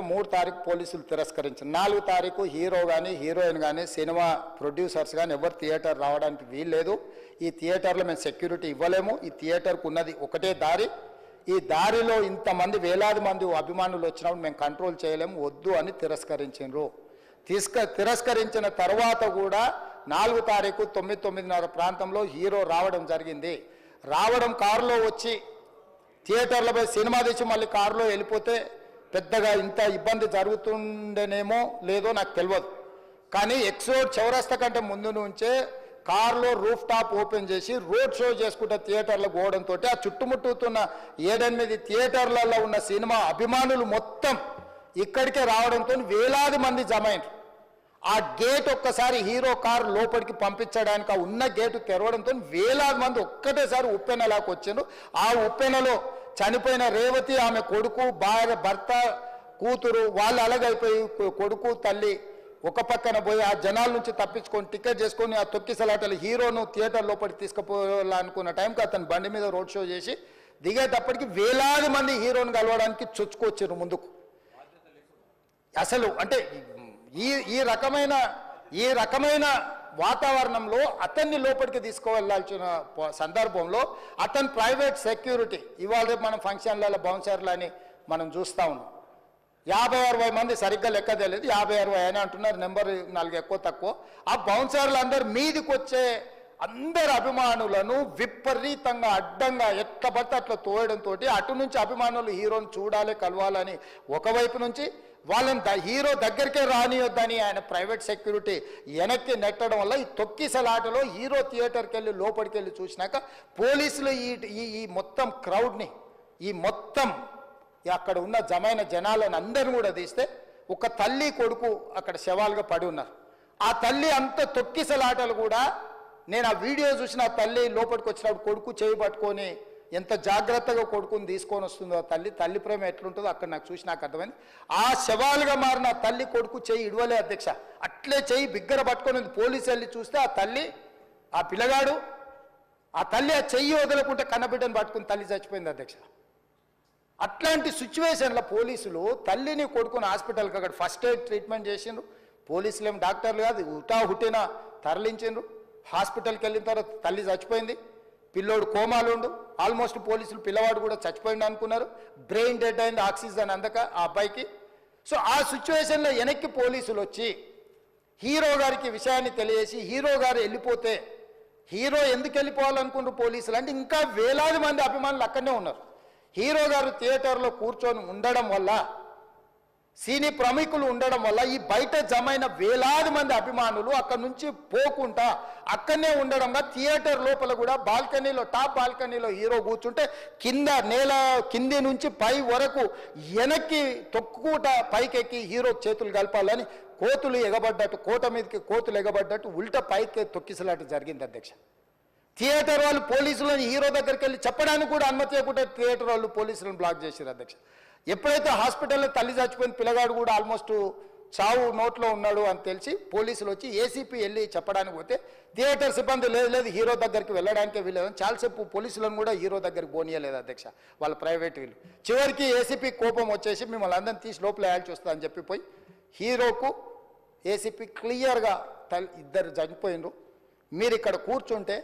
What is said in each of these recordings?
3 తారీఖు పోలీసులు తిరస్కరించారు. 4 తారీఖు హీరో కానీ హీరోయిన్ కానీ సినిమా ప్రొడ్యూసర్స్ కానీ ఎవరు థియేటర్ రావడానికి వీల్లేదు. ఈ థియేటర్లో మేము సెక్యూరిటీ ఇవ్వలేము. ఈ థియేటర్కు ఉన్నది ఒకటే దారి. ఈ దారిలో ఇంతమంది వేలాది మంది అభిమానులు వచ్చినప్పుడు మేము కంట్రోల్ చేయలేము, వద్దు అని తిరస్కరించారు. తిరస్కరించిన తర్వాత కూడా 4 తారీఖు 9:30 ప్రాంతంలో హీరో రావడం జరిగింది. రావడం కారులో వచ్చి థియేటర్లపై సినిమా తీసి మళ్ళీ కారులో వెళ్ళిపోతే పెద్దగా ఇంత ఇబ్బంది జరుగుతుండేనేమో లేదో నాకు తెలియదు. కానీ ఎక్సోడ్ చౌరస్తా కంటే ముందు నుంచే కారులో రూఫ్ టాప్ ఓపెన్ చేసి రోడ్ షో చేసుకుంటే థియేటర్లకు పోవడంతో ఆ చుట్టుముట్టుతున్న 7-8 థియేటర్లలో ఉన్న సినిమా అభిమానులు మొత్తం ఇక్కడికే రావడంతో వేలాది మంది జమ అయ్యారు. ఆ గేట్ ఒక్కసారి హీరో కారు లోపలికి పంపించడానికి ఆ ఉన్న గేటు తెరవడంతో వేలాది మంది ఒక్కటేసారి ఉప్పెనలాకి వచ్చారు. ఆ ఉప్పెనలో చనిపోయిన రేవతి, ఆమె కొడుకు, భార్య, భర్త, కూతురు వాళ్ళు అలాగైపోయి కొడుకు తల్లి ఒక పక్కన పోయి ఆ జనాల నుంచి తప్పించుకొని టికెట్ చేసుకొని ఆ తొక్కిసలాటలు హీరోను థియేటర్ లోపలికి తీసుకుపోవాలనుకున్న టైంకి అతను బండి మీద రోడ్ షో చేసి దిగేటప్పటికి వేలాది మంది హీరోను కలవడానికి చొచ్చుకొచ్చారు ముందుకు. అసలు అంటే ఈ రకమైన వాతావరణంలో అతన్ని లోపలికి తీసుకువెళ్ళాల్సిన సందర్భంలో అతను ప్రైవేట్ సెక్యూరిటీ ఇవాళ రేపు మనం ఫంక్షన్లలో బౌన్సర్లు అని మనం చూస్తూ ఉన్నాం. 50-60 మంది సరిగ్గా లెక్క తెలియదు, 50-60 అని అంటున్నారు, నెంబర్ 4 ఎక్కువ తక్కువ. ఆ బౌన్సర్లు అందరు మీదికి వచ్చే అందరు అభిమానులను విపరీతంగా అడ్డంగా ఎట్లా పడితే అట్లా తోయడంతో అటు నుంచి అభిమానులు హీరోని చూడాలి, కలవాలని ఒకవైపు నుంచి వాళ్ళని హీరో దగ్గరికే రానియొద్దని ఆయన ప్రైవేట్ సెక్యూరిటీ వెనక్కి నెట్టడం వల్ల ఈ తొక్కిసలాటలో హీరో థియేటర్కి వెళ్ళి లోపలికి వెళ్ళి చూసినాక పోలీసులు ఈ మొత్తం క్రౌడ్ని ఈ మొత్తం అక్కడ ఉన్న జమైన జనాలను అందరిని కూడా తీస్తే ఒక తల్లి కొడుకు అక్కడ శవాలుగా పడి ఉన్నారు. ఆ తల్లి అంత తొక్కిసలాటలు కూడా నేను ఆ వీడియో చూసిన ఆ తల్లి లోపలికి వచ్చినప్పుడు కొడుకు చేయి పట్టుకొని ఎంత జాగ్రత్తగా కొడుకుని తీసుకొని వస్తుందో తల్లి ప్రేమ ఎట్లుంటుందో అక్కడ నాకు చూసి నాకు అర్థమైంది. ఆ శవాలుగా మారిన తల్లి కొడుకు చెయ్యి ఇడవలే అధ్యక్ష, అట్లే చెయ్యి బిగ్గర పట్టుకొని పోలీసు వెళ్ళి చూస్తే ఆ తల్లి ఆ పిల్లగాడు ఆ తల్లి ఆ చెయ్యి వదలకుంటే కన్నబిడ్డను పట్టుకుని తల్లి చచ్చిపోయింది అధ్యక్ష. అట్లాంటి సిచ్యువేషన్లో పోలీసులు తల్లిని కొడుకుని హాస్పిటల్కి అక్కడ ఫస్ట్ ఎయిడ్ ట్రీట్మెంట్ చేసిండ్రు. పోలీసులు ఏం డాక్టర్లు కాదు, హుటిన తరలించిండ్రు. హాస్పిటల్కి వెళ్ళిన తర్వాత తల్లి చచ్చిపోయింది, పిల్లోడు కోమాలుండు. ఆల్మోస్ట్ పోలీసులు పిల్లవాడు కూడా చచ్చిపోయింది అనుకున్నారు. బ్రెయిన్ డెడ్ అయింది, ఆక్సిజన్ అందక ఆ అబ్బాయికి. సో ఆ సిచ్యువేషన్లో వెనక్కి పోలీసులు వచ్చి హీరో గారికి విషయాన్ని తెలియజేసి హీరో గారు వెళ్ళిపోతే హీరో ఎందుకు వెళ్ళిపోవాలనుకుంటారు పోలీసులు అంటే ఇంకా వేలాది మంది అభిమానులు అక్కడనే ఉన్నారు. హీరో గారు థియేటర్లో కూర్చొని ఉండడం వల్ల సినీ ప్రముఖులు ఉండడం వల్ల ఈ బయట జమైన వేలాది మంది అభిమానులు అక్కడి నుంచి పోకుండా అక్కడనే ఉండడం వల్ల థియేటర్ లోపల కూడా బాల్కనీలో టాప్ బాల్కనీలో హీరో కూర్చుంటే కింది నుంచి పై వరకు వెనక్కి తొక్కుట పైకెక్కి హీరో చేతులు కలపాలని కోతులు ఎగబడ్డట్టు కోట మీదకి కోతులు ఎగబడ్డట్టు ఉల్టా పైకి తొక్కిసలాట జరిగింది అధ్యక్ష. థియేటర్ వాళ్ళు పోలీసులను హీరో దగ్గరికి వెళ్ళి చెప్పడానికి కూడా అనుమతి ఇవ్వకుండా థియేటర్ వాళ్ళు పోలీసులను బ్లాక్ చేశారు అధ్యక్ష. ఎప్పుడైతే హాస్పిటల్లో తల్లి చచ్చిపోయిన పిల్లగాడు కూడా ఆల్మోస్ట్ చావు నోట్లో ఉన్నాడు అని తెలిసి పోలీసులు వచ్చి ఏసీపీ వెళ్ళి చెప్పడానికి పోతే థియేటర్ సిబ్బంది లేదు హీరో దగ్గరికి వెళ్ళడానికే వీళ్ళేదని చాలాసేపు పోలీసులను కూడా హీరో దగ్గరికి పోనీయలేదు అధ్యక్ష వాళ్ళ ప్రైవేట్ వీళ్ళు. చివరికి ఏసీపీ కోపం వచ్చేసి మిమ్మల్ని అందరిని తీసి లోపల వేయాల్సి వస్తుందని చెప్పిపోయి హీరోకు ఏసీపీ క్లియర్గా ఇద్దరు చనిపోయినరు, మీరు ఇక్కడ కూర్చుంటే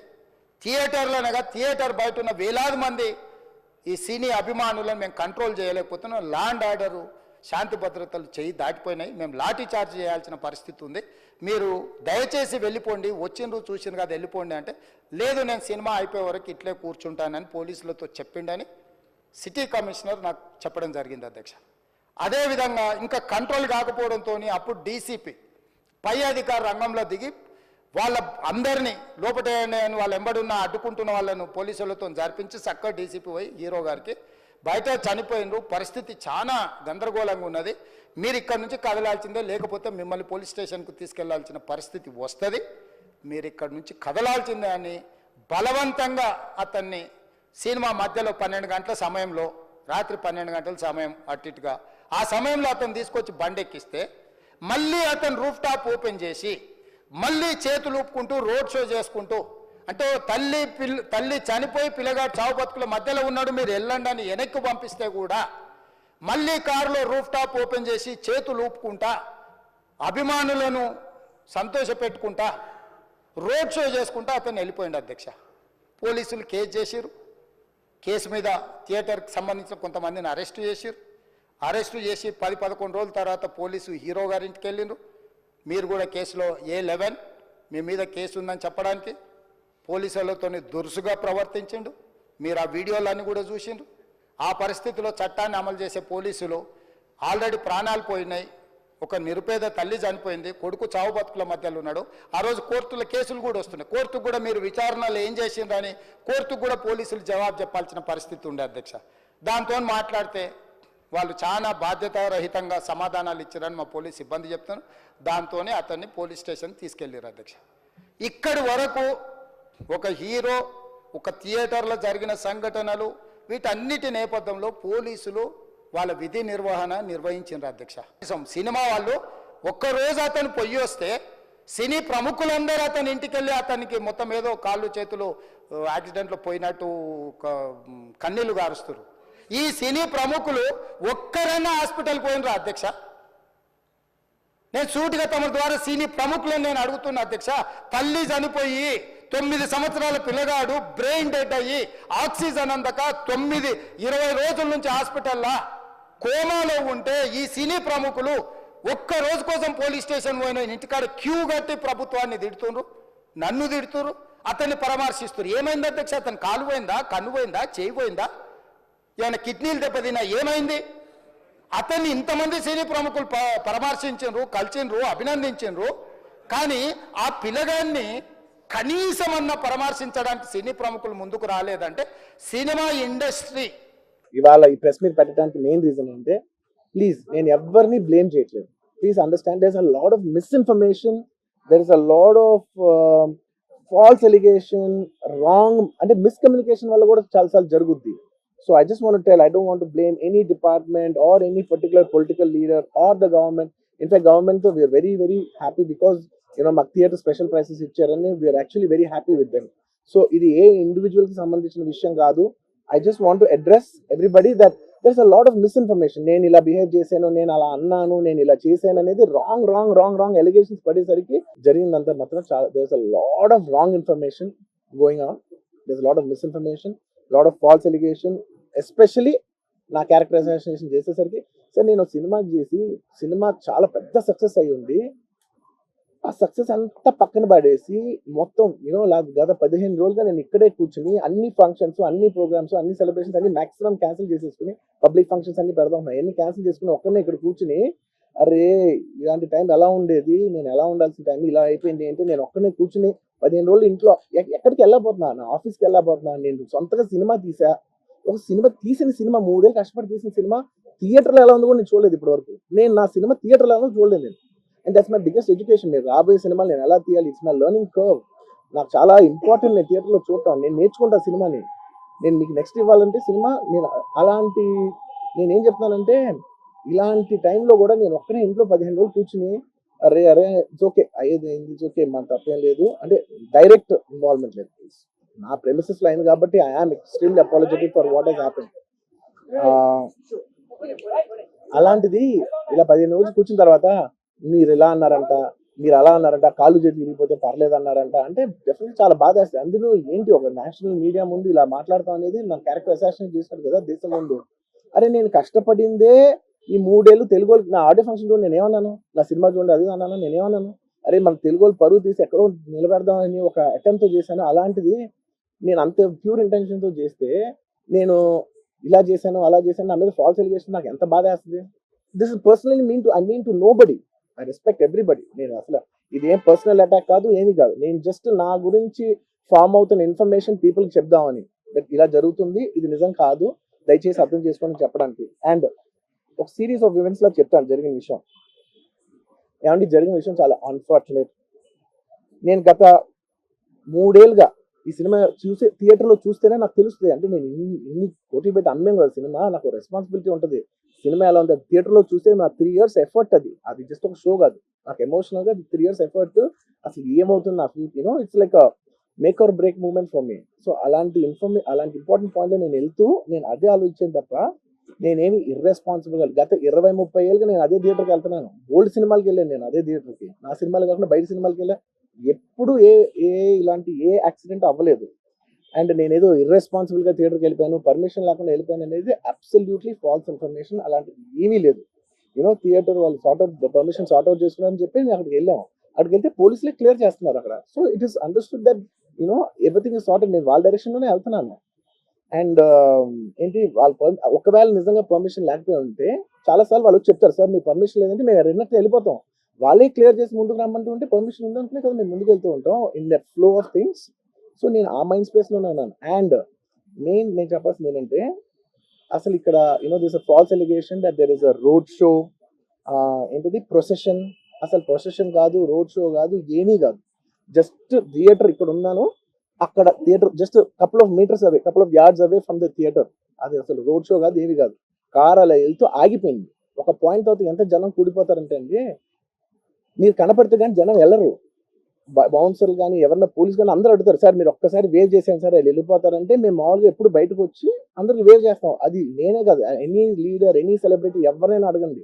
థియేటర్లోనగా థియేటర్ బయట ఉన్న వేలాది మంది ఈ సినీ అభిమానులను మేము కంట్రోల్ చేయలేకపోతున్నాం, ల్యాండ్ ఆర్డరు శాంతి భద్రతలు చేయి దాటిపోయినాయి, మేము లాఠీ చార్జ్ చేయాల్సిన పరిస్థితి ఉంది, మీరు దయచేసి వెళ్ళిపోండి, వచ్చిండ్రు చూసిండ్రు కదా వెళ్ళిపోండి అంటే లేదు నేను సినిమా అయిపోయే వరకు ఇట్లే కూర్చుంటానని పోలీసులతో చెప్పిండని సిటీ కమిషనర్ నాకు చెప్పడం జరిగింది అధ్యక్ష. అదేవిధంగా ఇంకా కంట్రోల్ కాకపోవడంతో అప్పుడు డీసీపీ పై అధికార రంగంలో దిగి వాళ్ళ అందరినీ లోపల వాళ్ళ ఎంబడున్న అడ్డుకుంటున్న వాళ్ళను పోలీసులతో జరిపించి చక్కగా డీసీపీ పోయి హీరో గారికి బయట చనిపోయినరు, పరిస్థితి చాలా గందరగోళంగా ఉన్నది, మీరు ఇక్కడ నుంచి కదలాల్సిందే లేకపోతే మిమ్మల్ని పోలీస్ స్టేషన్కు తీసుకెళ్లాల్సిన పరిస్థితి వస్తుంది, మీరు ఇక్కడ నుంచి కదలాల్సిందే అని బలవంతంగా అతన్ని సినిమా మధ్యలో 12 గంటల సమయంలో రాత్రి 12 గంటల సమయం అట్టిగా ఆ సమయంలో అతను తీసుకొచ్చి బండి ఎక్కిస్తే మళ్ళీ అతను రూఫ్ టాప్ ఓపెన్ చేసి మళ్ళీ చేతులు ఊపుకుంటూ రోడ్ షో చేసుకుంటూ అంటే తల్లి చనిపోయి పిల్లగాడు చావు బతుకుల మధ్యలో ఉన్నాడు మీరు వెళ్ళండి అని వెనక్కి పంపిస్తే కూడా మళ్ళీ కారులో రూఫ్ టాప్ ఓపెన్ చేసి చేతులు ఊపుకుంటా అభిమానులను సంతోషపెట్టుకుంటా రోడ్ షో చేసుకుంటా అతను వెళ్ళిపోయింది అధ్యక్ష. పోలీసులు కేసు చేసిరు. కేసు మీద థియేటర్కి సంబంధించిన కొంతమందిని అరెస్టు చేసిరు. అరెస్టు చేసి 10-11 రోజుల తర్వాత పోలీసు హీరో గారింటికి వెళ్ళిండ్రు. మీరు కూడా కేసులో A11 మీ మీద కేసు ఉందని చెప్పడానికి పోలీసులతో దురుసుగా ప్రవర్తించిండు. మీరు ఆ వీడియోలన్నీ కూడా చూసిండ్రు. ఆ పరిస్థితిలో చట్టాన్ని అమలు చేసే పోలీసులు ఆల్రెడీ ప్రాణాలు పోయినాయి. ఒక నిరుపేద తల్లి చనిపోయింది, కొడుకు చావు బతుకుల మధ్యలో ఉన్నాడు. ఆ రోజు కోర్టుల కేసులు కూడా వస్తున్నాయి. కోర్టుకు కూడా మీరు విచారణలు ఏం చేసిండ్రని కోర్టుకు కూడా పోలీసులు జవాబు చెప్పాల్సిన పరిస్థితి ఉండే అధ్యక్ష. దాంతో మాట్లాడితే వాళ్ళు చాలా బాధ్యతారహితంగా సమాధానాలు ఇచ్చారని మా పోలీస్ సిబ్బంది చెప్తాను. దాంతోనే అతన్ని పోలీస్ స్టేషన్ తీసుకెళ్ళారు అధ్యక్ష. ఇక్కడి వరకు ఒక హీరో, ఒక థియేటర్లో జరిగిన సంఘటనలు, వీటన్నిటి నేపథ్యంలో పోలీసులు వాళ్ళ విధి నిర్వహణ నిర్వహించారు అధ్యక్ష. సినిమా వాళ్ళు ఒక్కరోజు అతను పొయ్యి వస్తే సినీ ప్రముఖులందరూ అతని ఇంటికి వెళ్ళి అతనికి మొత్తం ఏదో కాళ్ళు చేతులు యాక్సిడెంట్లో పోయినట్టు కన్నీళ్లు గారుస్తారు. ఈ సినీ ప్రముఖులు ఒక్కరైనా హాస్పిటల్ పోయినరా అధ్యక్ష? నేను సూటిగా తమ ద్వారా సినీ ప్రముఖులను నేను అడుగుతున్నా అధ్యక్ష. తల్లి చనిపోయి 9 సంవత్సరాల పిల్లగాడు బ్రెయిన్ డెడ్ అయ్యి ఆక్సిజన్ అందక 20 రోజుల నుంచి హాస్పిటల్లో కోమాలో ఉంటే ఈ సినీ ప్రముఖులు ఒక్క రోజు కోసం పోలీస్ స్టేషన్ పోయిన ఇంటికాడ క్యూ కట్టి ప్రభుత్వాన్ని తిడుతున్నారు, నన్ను తిడుతున్నారు, అతన్ని పరామర్శిస్తున్నారు. ఏమైంది అధ్యక్ష? అతను కాలు పోయిందా, కన్ను పోయిందా, చేయి పోయిందా, ఏమైనా కిడ్నీలు దెబ్బతిన్నా, ఏమైంది? అతన్ని ఇంతమంది సినీ ప్రముఖులు పరామర్శించారు, కలిసిండ్రు, అభినందించారు. కానీ ఆ పిల్లగాన్ని కనీసమన్నా పరామర్శించడానికి సినీ ప్రముఖులు ముందుకు రాలేదంటే సినిమా ఇండస్ట్రీ ఇవాళ ఈ ప్రెస్ మీట్ పెట్టడానికి మెయిన్ రీజన్ అంటే, ప్లీజ్ నేను ఎవరిని బ్లేమ్ చేయట్లేదు. Please understand, there is a lot of misinformation, there is a lot of false allegation, wrong అంటే మిస్కమ్యూనికేషన్ వల్ల కూడా చాలాసార్లు జరుగుద్ది. So I just want to tell, I don't want to blame any department or any particular political leader or the government. In fact, government, we are very, very happy because, you know, Maktiya to special prices ichcharani, we are actually very happy with them. So, ఇది ఏ individual ki సంబంధించిన విషయం కాదు. I just want to address everybody that there's a lot of misinformation. నేను ఇలా behave చేశాను, నేను అలా అన్నాను, నేను ఇలా చేశాను అనేది wrong allegations పడేసరికి జరిగిందంతా మాత్రం చాలా, there's a lot of wrong information going on. There's a lot of misinformation, lot of false allegation, especially నా క్యారెక్టర్ అసాసినేషన్ చేసేసరికి, సార్ నేను సినిమా చేసి సినిమా చాలా పెద్ద సక్సెస్ అయ్యి ఉంది, ఆ సక్సెస్ అంతా పక్కన పడేసి మొత్తం యూనో గత 15 రోజులుగా నేను ఇక్కడే కూర్చుని అన్ని ఫంక్షన్స్, అన్ని ప్రోగ్రామ్స్, అన్ని సెలబ్రేషన్స్ అన్ని మాక్సిమం క్యాన్సిల్ చేసేసుకుని, పబ్లిక్ ఫంక్షన్స్ అన్ని పెడదాం అన్ని క్యాన్సిల్ చేసుకుని ఒక్కనే ఇక్కడ కూర్చుని, అరే ఇలాంటి టైం ఎలా ఉండేది, నేను ఎలా ఉండాల్సిన టైం ఇలా అయిపోయింది ఏంటి, నేను ఒక్కనే కూర్చుని 15 రోజులు ఇంట్లో ఎక్కడికి వెళ్ళబోతున్నాను, ఆఫీస్కి వెళ్ళబోతున్నాను, నేను సొంతగా సినిమా తీసా. ఒక సినిమా తీసిన సినిమా 3 ఏళ్ళు కష్టపడి తీసిన సినిమా థియేటర్లో ఎలా ఉందో కూడా నేను చూడలేదు ఇప్పటి వరకు. నేను నా సినిమా థియేటర్లో ఎలా చూడలేదు నేను. And that's my biggest education. నేను రాబోయే సినిమాలు నేను ఎలా తీయాలి, ఇట్స్ మై లెర్నింగ్ కర్వ్. నాకు చాలా ఇంపార్టెంట్ నేను థియేటర్లో చూడటం, నేను నేర్చుకుంటా సినిమాని. నేను మీకు నెక్స్ట్ ఇవ్వాలంటే సినిమా నేను అలాంటి, నేనేం చెప్తున్నానంటే ఇలాంటి టైంలో కూడా నేను ఒక్కనే ఇంట్లో 15 రోజులు కూర్చుని అరే ఇట్స్ ఓకే అయ్యేది అయింది, ఇట్స్ ఓకే మన తప్పేం లేదు అంటే డైరెక్ట్ ఇన్వాల్వ్మెంట్ లేదు. నా ప్రెమిసెస్ లో అయింది కాబట్టి I am extremely apologetic for what has happened. అలాంటిది ఇలా 15 రోజులు కూర్చున్న తర్వాత మీరు ఇలా అన్నారంట, మీరు అలా అన్నారంట, కాళ్ళు చేతి విరిగిపోతే పర్లేదు అన్నారంట అంటే డెఫినెట్లీ చాలా బాధ వేస్తుంది. అందులో ఏంటి ఒక నేషనల్ మీడియా ముందు ఇలా మాట్లాడతాం అనేది నా క్యారెక్టర్ అసాసినేట్ చేసినట్టు కదా దేశం ముందు. అరే నేను కష్టపడిందే ఈ 3 ఏళ్ళు తెలుగు వాళ్ళకి. నా ఆడియో ఫంక్షన్ చూడండి, నేనేమన్నాను, నా సినిమా చూడండి అది అన్నాను, నేనేమన్నాను, అరే మన తెలుగు వాళ్ళు పరువు తీసి ఎక్కడో నిలబెడదామని ఒక అటెంప్ట్ చేశాను. అలాంటిది నేను అంత ప్యూర్ ఇంటెన్షన్తో చేస్తే నేను ఇలా చేశాను అలా చేశాను, నా మీద ఫాల్స్ ఎలిగేషన్ నాకు ఎంత బాధ వేస్తుంది. This is personally I mean to nobody, I respect everybody. నేను అసలు ఇది ఏం పర్సనల్ అటాక్ కాదు, ఏమీ కాదు. నేను జస్ట్ నా గురించి ఫామ్ అవుతున్న ఇన్ఫర్మేషన్ పీపుల్కి చెప్దామని, బట్ ఇలా జరుగుతుంది, ఇది నిజం కాదు, దయచేసి అర్థం చేసుకోండి చెప్పడానికి. అండ్ ఒక సిరీస్ ఆఫ్ ఈవెంట్స్ లా చెప్తాను జరిగిన విషయం. ఏమంటే జరిగిన విషయం చాలా అన్ఫార్చునేట్. నేను గత 3 ఏళ్ళుగా ఈ సినిమా చూసే థియేటర్లో చూస్తేనే నాకు తెలుస్తుంది. అంటే నేను ఇన్ని కోట్లు పెట్టి అమ్మేం కదా సినిమా, నాకు రెస్పాన్సిబిలిటీ ఉంటుంది. సినిమా ఎలా ఉంటుంది థియేటర్లో చూస్తే నా 3 years ఎఫర్ట్, అది జస్ట్ ఒక షో కాదు, నాకు ఎమోషనల్గా 3 years ఎఫర్ట్. అసలు ఏమవుతుంది నాకు you know it's like make or break moment for me. So అలాంటి ఇంపార్టెంట్ పాయింట్లో నేను వెళ్తూ నేను అదే ఆలోచించాను తప్ప నేనేమి ఇర్రెస్పాన్సిబుల్గా గత 20-30 ఏళ్ళుగా నేను అదే థియేటర్కి వెళ్తున్నాను. ఓల్డ్ సినిమాలకి వెళ్ళాను నేను అదే థియేటర్కి. నా సినిమాలు కాకుండా బయట సినిమాలకి వెళ్ళా. ఎప్పుడు ఇలాంటి యాక్సిడెంట్ అవ్వలేదు. అండ్ నేనేదో ఇర్రెస్పాన్సిబుల్గా థియేటర్కి వెళ్ళిపోయాను, పర్మిషన్ లేకుండా వెళ్ళిపోయాను అనేది అబ్సల్యూట్లీ ఫాల్స్ ఇన్ఫర్మేషన్. అలాంటిది ఏమీ లేదు. థియేటర్ వాళ్ళు పర్మిషన్ సార్ట్ అవుట్ చేసుకున్నారని చెప్పి మేము అక్కడికి వెళ్ళాము. అక్కడికి వెళ్తే పోలీసులే క్లియర్ చేస్తున్నారు అక్కడ. So it is understood that everything is sorted. నేను వాళ్ళ డైరెక్షన్లోనే వెళ్తున్నాను. అండ్ ఏంటి ఒకవేళ నిజంగా పర్మిషన్ లేకపోయి ఉంటే చాలాసార్లు వాళ్ళు వచ్చి చెప్తారు, సార్ మీ పర్మిషన్ లేదంటే మేము రెండట్లు వెళ్ళిపోతాం. వాళ్ళే క్లియర్ చేసి ముందుకు రమ్మంటూ ఉంటే పర్మిషన్ ఉందనుకునే కదా మేము ముందుకు వెళ్తూ ఉంటాం in that flow of things. So నేను ఆ మైండ్ స్పేస్లోనే ఉన్నాను. అండ్ నేను చెప్పాల్సింది ఏంటంటే, అసలు ఇక్కడ this a false allegation that there is a road show, ఏంటిది ప్రొసెషన్. అసలు ప్రొసెషన్ కాదు, రోడ్ షో కాదు, ఏమీ కాదు. జస్ట్ థియేటర్ ఇక్కడ ఉన్నాను, అక్కడ theatre just couple of metres away, couple of yards away from the theatre. అది అసలు రోడ్ షో కాదు, ఏమి కాదు. కార్ అలా వెళ్తూ ఆగిపోయింది. ఒక పాయింట్ తర్వాత ఎంత జనం కూడిపోతారంటే అండి, మీరు కనపడితే కానీ జనం వెళ్ళరు. బౌన్సర్లు కానీ ఎవరన్నా పోలీస్ కానీ అందరూ అడుగుతారు, సార్ మీరు ఒక్కసారి వేవ్ చేసాను సార్ వాళ్ళు వెళ్ళిపోతారంటే మేము మామూలుగా ఎప్పుడు బయటకు వచ్చి అందరికి వేవ్ చేస్తాం. అది నేనే కాదు, ఎనీ లీడర్, ఎనీ సెలబ్రిటీ ఎవరైనా అడగండి,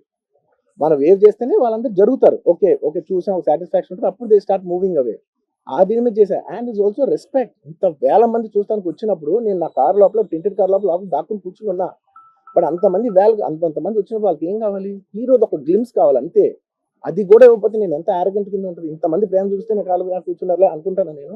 మనం వేవ్ చేస్తేనే వాళ్ళందరూ జరుగుతారు. ఓకే ఓకే చూసాం, సాటిస్ఫాక్షన్ ఉంటుంది, అప్పుడు దే స్టార్ట్ మూవింగ్ అవే. ఆ దీని మీద చేశా. And is also respect. ఇంత వేల మంది చూస్తానికి వచ్చినప్పుడు నేను నా కార్ లోపల, టెంటెడ్ కార్ లోపల దాక్కుని కూర్చుని ఉన్నా. బట్ అంతమంది అంతమంది వచ్చినప్పుడు వాళ్ళకి ఏం కావాలి? హీరోది ఒక గ్లిమ్స్ కావాలి అంతే. అది కూడా ఇవ్వకపోతే నేను ఎంత ఆరోగ్యం కింద ఉంటుంది. ఇంతమంది ప్రేమ చూపిస్తే నేను కాలు కూర్చున్నారులే అనుకుంటాను నేను.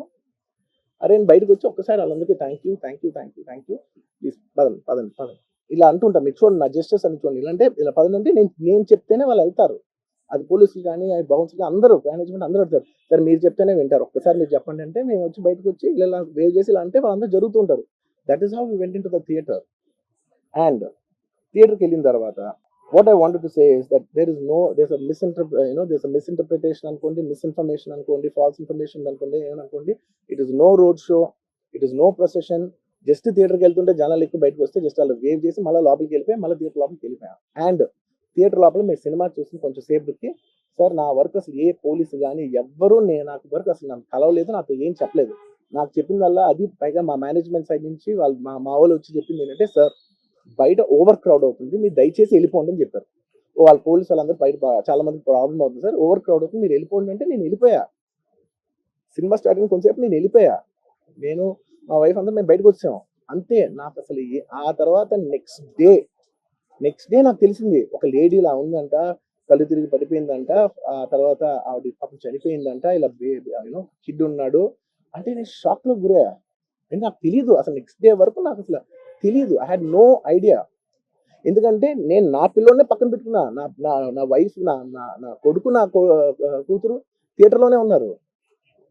అరే నేను బయటకు వచ్చి ఒక్కసారి వాళ్ళందరికీ థ్యాంక్ యూ ప్లీజ్ పదండి ఇలా అంటుంటాను. మీరు చూడండి, నా జస్టిస్ అని చూడండి. ఇలాంటే ఇలా పదంటే నేను చెప్తేనే వాళ్ళు వెళ్తారు. అది పోలీసులు కానీ, అది బౌన్సర్లు అందరూ, మేనేజ్మెంట్ అందరూ అడుగుతారు, సరే మీరు చెప్తేనే వింటారు, ఒక్కసారి మీరు చెప్పండి అంటే మేము వచ్చి బయటకు వచ్చి ఇలా వేవ్ చేసి ఇలా అంటే వాళ్ళందరూ జరుగుతుంటారు. That is how we went into the theatre. And థియేటర్కి వెళ్ళిన తర్వాత what I wanted to say is that there's a misinterpretation అనుకోండి, misinformation అనుకోండి, false information అనుకోండి, ఏమనుకోండి. It is no road show, it is no procession. Just థియేటర్కి వెళ్తుంటే జనాలు ఎక్కువ బయటకు వస్తే జస్ట్ అలా వేవ్ చేసి మళ్ళీ లోపలికి వెళ్ళిపోయి మళ్ళీ థియేటర్ లోపలికి వెళ్ళిపోయాం. అండ్ థియేటర్ లోపల మీరు సినిమా చూసి కొంచెం సేపుకి, సార్ నా వర్క్ అసలు ఏ పోలీసు కానీ ఎవ్వరూ నాకు వర్క్ అసలు నాకు కలవలేదు, నాతో ఏం చెప్పలేదు. నాకు చెప్పిందల్లా అది పైగా మా మేనేజ్మెంట్ సైడ్ నుంచి వాళ్ళు మా వాళ్ళు వచ్చి చెప్పింది ఏంటంటే, సార్ బయట ఓవర్ క్రౌడ్ అవుతుంది, మీరు దయచేసి వెళ్ళిపోండి అని చెప్పారు. వాళ్ళ పోలీసు వాళ్ళందరూ బయట చాలా మంది ప్రాబ్లం అవుతుంది సార్, ఓవర్ క్రౌడ్ అవుతుంది, మీరు వెళ్ళిపోండి అంటే నేను వెళ్ళిపోయా. సినిమా స్టార్టింగ్ కొంచెంసేపు నేను వెళ్ళిపోయా. నేను మా వైఫ్ అందరూ మేము బయటకు వచ్చాం అంతే. నాకు అసలు ఆ తర్వాత నెక్స్ట్ డే నాకు తెలిసింది, ఒక లేడీ ఇలా ఉందంట, కళ్ళు తిరిగి పడిపోయిందంట, ఆ తర్వాత ఆవిడ పాపం చనిపోయిందంట, ఇలా కిడ్ ఉన్నాడు అంటే నేను షాక్ లో గురయ్యా. నాకు తెలియదు అసలు, నెక్స్ట్ డే వరకు నాకు అసలు తెలియదు. I had no idea. ఎందుకంటే నేను నా పిల్లోనే పక్కన పెట్టుకున్నా, నా వైఫ్, నా కొడుకు, నా కూతురు థియేటర్లోనే ఉన్నారు.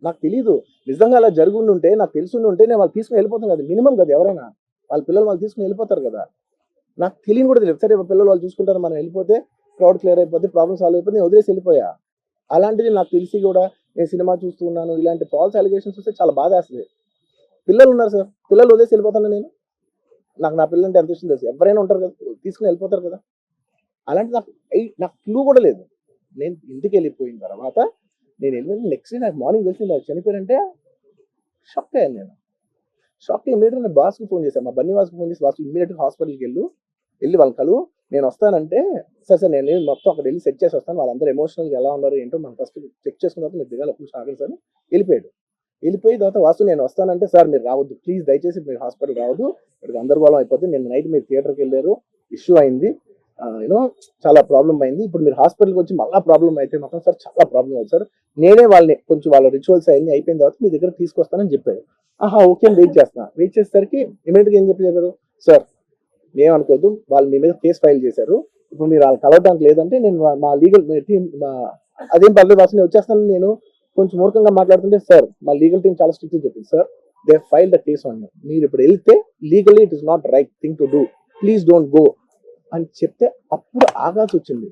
నాకు తెలియదు. నిజంగా అలా జరుగుండి ఉంటే, నాకు తెలుసుండి ఉంటే నేను వాళ్ళు తీసుకుని వెళ్ళిపోతాను కదా, మినిమం కదా, ఎవరైనా వాళ్ళ పిల్లలు వాళ్ళు తీసుకుని వెళ్ళిపోతారు కదా. నాకు తెలియని కూడా తెలియదు. సరే పిల్లలు వాళ్ళు చూసుకుంటారు, మనం వెళ్ళిపోతే క్రౌడ్ క్లియర్ అయిపోతే, ప్రాబ్లమ్ సాల్వ్ అయిపోతే, నేను వదిలేసి వెళ్ళిపోయా. అలాంటిది నాకు తెలిసి కూడా నేను సినిమా చూస్తూ ఉన్నాను, ఇలాంటి ఫాల్స్ అలిగేషన్స్ వస్తే చాలా బాధ వేస్తుంది. పిల్లలు ఉన్నారు సార్, పిల్లలు వదిలేసి వెళ్ళిపోతాను నేను. నాకు నా పిల్లలు అంటే ఎంత ఇష్టం తెలుసు, ఎవరైనా ఉంటారు కదా తీసుకుని వెళ్ళిపోతారు కదా. అలాంటి నాకు క్లూ కూడా లేదు. నేను ఇంటికి వెళ్ళిపోయిన తర్వాత నేను వెళ్ళిన నెక్స్ట్ డే నాకు మార్నింగ్ తెలిసి నాకు చనిపోయారంటే షాక్ అయ్యాను నేను. షాక్ అయ్యి ఇమీడియట్గా నేను బాస్కి ఫోన్ చేశాను, మా బన్నీ వాస్కి ఫోన్ చేసి, బాస్ ఇమీడియట్గా హాస్పిటల్కి వెళ్ళి వాళ్ళ కలువు, నేను వస్తానంటే సార్ నేను మొత్తం అక్కడ వెళ్ళి సెట్ చేసి వస్తాను, వాళ్ళందరూ ఎమోషనల్గా ఎలా ఉన్నారు ఏంటో మనం ఫస్ట్ చెక్ చేసుకున్న తర్వాత మీరు దిగాలి అప్పుడు ఆగండి సార్. వెళ్ళిపోయి తర్వాత వాసు నేను వస్తానంటే, సార్ మీరు రావద్దు ప్లీజ్, దయచేసి మీరు హాస్పిటల్ రావద్దు, ఇక్కడ గందరగోళం అయిపోతుంది, నేను నైట్ మీరు థియేటర్కి వెళ్ళారు, ఇష్యూ అయింది, చాలా ప్రాబ్లం అయింది, ఇప్పుడు మీరు హాస్పిటల్కి వచ్చి మళ్ళీ ప్రాబ్లం అయితే మాత్రం సార్ చాలా ప్రాబ్లం అవుతుంది సార్, నేనే కొంచెం వాళ్ళ రిచువల్స్ అన్ని అయిపోయిన తర్వాత మీ దగ్గర తీసుకొస్తానని చెప్పాడు. ఓకే అని వెయిట్ చేసేసరికి ఇమీడియట్గా ఏం చెప్పారు, సార్ ఏమనుకోవద్దు, వాళ్ళు మీ మీద కేసు ఫైల్ చేశారు, ఇప్పుడు మీరు వాళ్ళు కలవడానికి లేదంటే నేను మా లీగల్ టీం అదేం పర్లేదు వాసు నేను వచ్చేస్తాను, నేను కొంచెం మూర్ఖంగా మాట్లాడుతుంటే, సార్ మా లీగల్ టీం చాలా స్ట్రిక్ట్ చెప్పింది, sir they file the case on you, మీరు ఇప్పుడు వెళ్తే legally it is not right thing to do, please don't go అని చెప్తే అప్పుడు ఆగాల్సి వచ్చింది.